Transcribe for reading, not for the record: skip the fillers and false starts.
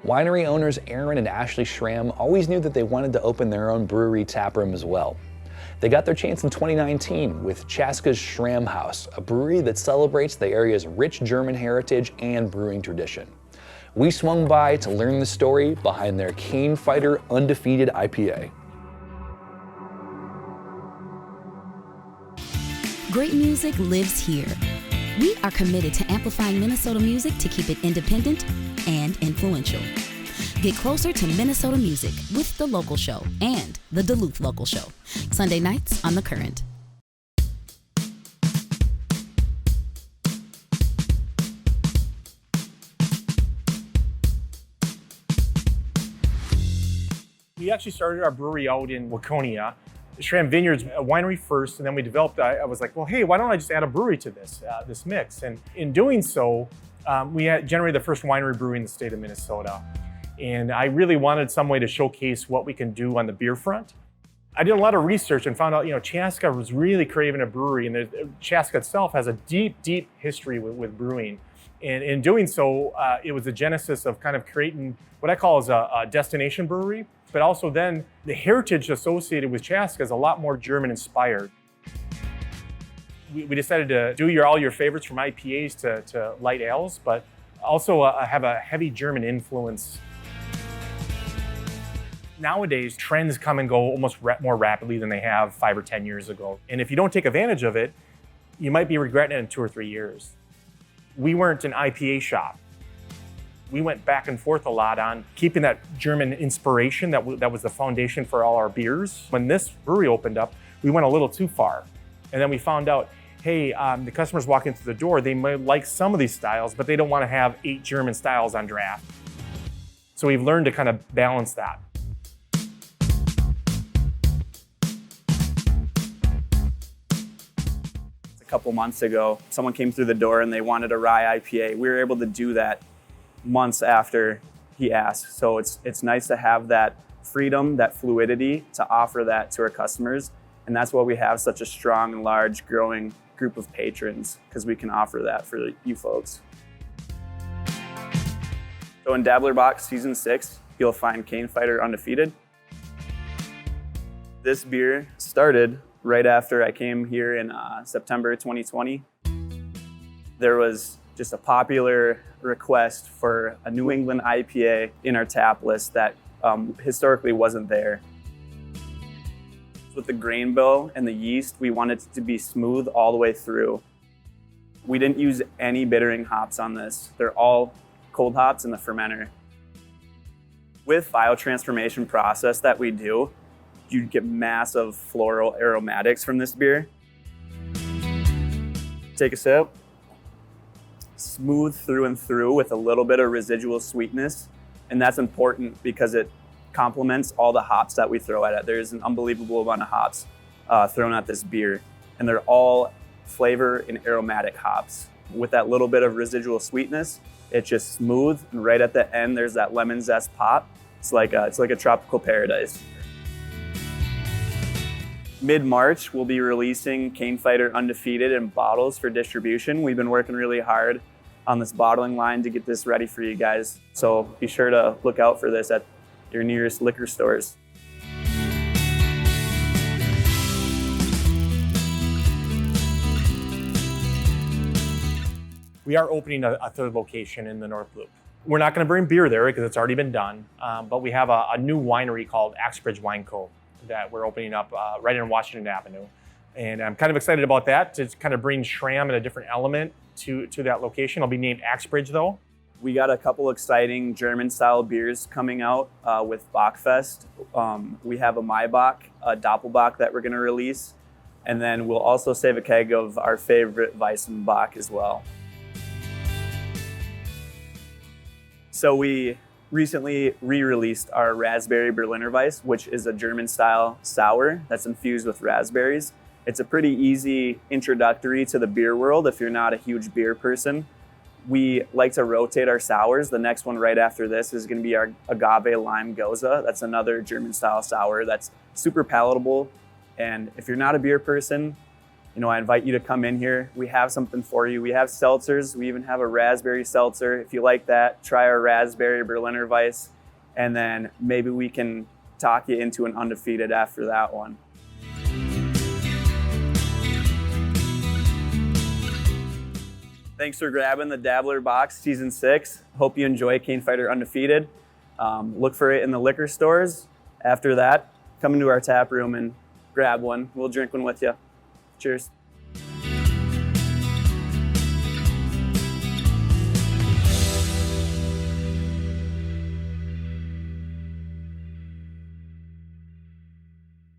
Winery owners Aaron and Ashley Schram always knew that they wanted to open their own brewery taproom as well. They got their chance in 2019 with Chaska's Schram Haus, a brewery that celebrates the area's rich German heritage and brewing tradition. We swung by to learn the story behind their Cane Fighter Undeafeated IPA. Great music lives here. We are committed to amplifying Minnesota music to keep it independent and influential. Get closer to Minnesota music with The Local Show and The Duluth Local Show, Sunday nights on The Current. We actually started our brewery out in Waconia, Schram Vineyards Winery first, and then we developed, I was like, well, hey, why don't I just add a brewery to this mix? And in doing so, we had generated the first winery brewery in the state of Minnesota. And I really wanted some way to showcase what we can do on the beer front. I did a lot of research and found out, Chaska was really craving a brewery, and Chaska itself has a deep, deep history with brewing. And in doing so, it was the genesis of kind of creating what I call as a destination brewery, but also then the heritage associated with Chaska is a lot more German inspired. We decided to do all your favorites from IPAs to light ales, but also have a heavy German influence. Nowadays, trends come and go almost more rapidly than they have 5 or 10 years ago. And if you don't take advantage of it, you might be regretting it in 2 or 3 years. We weren't an IPA shop. We went back and forth a lot on keeping that German inspiration that was the foundation for all our beers. When this brewery opened up, we went a little too far. And then we found out, hey, the customers walking through the door, they might like some of these styles, but they don't want to have 8 German styles on draft. So we've learned to kind of balance that. A couple months ago, someone came through the door and they wanted a rye IPA. We were able to do that months after he asked. So it's nice to have that freedom, that fluidity to offer that to our customers. And that's why we have such a strong and large growing group of patrons, because we can offer that for you folks. So in Dabbler Box Season 6, you'll find Cane Fighter Undefeated. This beer started right after I came here in September 2020. There was just a popular request for a New England IPA in our tap list that historically wasn't there. With the grain bill and the yeast, we wanted it to be smooth all the way through. We didn't use any bittering hops on this. They're all cold hops in the fermenter. With biotransformation process that we do, you get massive floral aromatics from this beer. Take a sip. Smooth through and through with a little bit of residual sweetness. And that's important because it complements all the hops that we throw at it. There's an unbelievable amount of hops thrown at this beer. And they're all flavor and aromatic hops. With that little bit of residual sweetness, it's just smooth. And right at the end, there's that lemon zest pop. It's like a tropical paradise. Mid-March, we'll be releasing Cane Fighter Undefeated in bottles for distribution. We've been working really hard on this bottling line to get this ready for you guys. So be sure to look out for this at your nearest liquor stores. We are opening a third location in the North Loop. We're not going to bring beer there because it's already been done, but we have a new winery called Axbridge Wine Co. that we're opening up right in Washington Avenue. And I'm kind of excited about that, to kind of bring Schram and a different element to that location. It'll be named Axbridge though. We got a couple exciting German-style beers coming out with Bockfest. We have a Maibach, a Doppelbock that we're going to release. And then we'll also save a keg of our favorite Weissenbach as well. So we recently re-released our Raspberry Berliner Weiss, which is a German-style sour that's infused with raspberries. It's a pretty easy introductory to the beer world if you're not a huge beer person. We like to rotate our sours. The next one right after this is going to be our Agave Lime Goza. That's another German-style sour that's super palatable. And if you're not a beer person, I invite you to come in here. We have something for you. We have seltzers. We even have a raspberry seltzer. If you like that, try our raspberry Berliner Weiss, and then maybe we can talk you into an Undefeated after that one. Thanks for grabbing the Dabbler box, season 6. Hope you enjoy Cane Fighter Undefeated. Look for it in the liquor stores. After that, come into our tap room and grab one. We'll drink one with you. Cheers.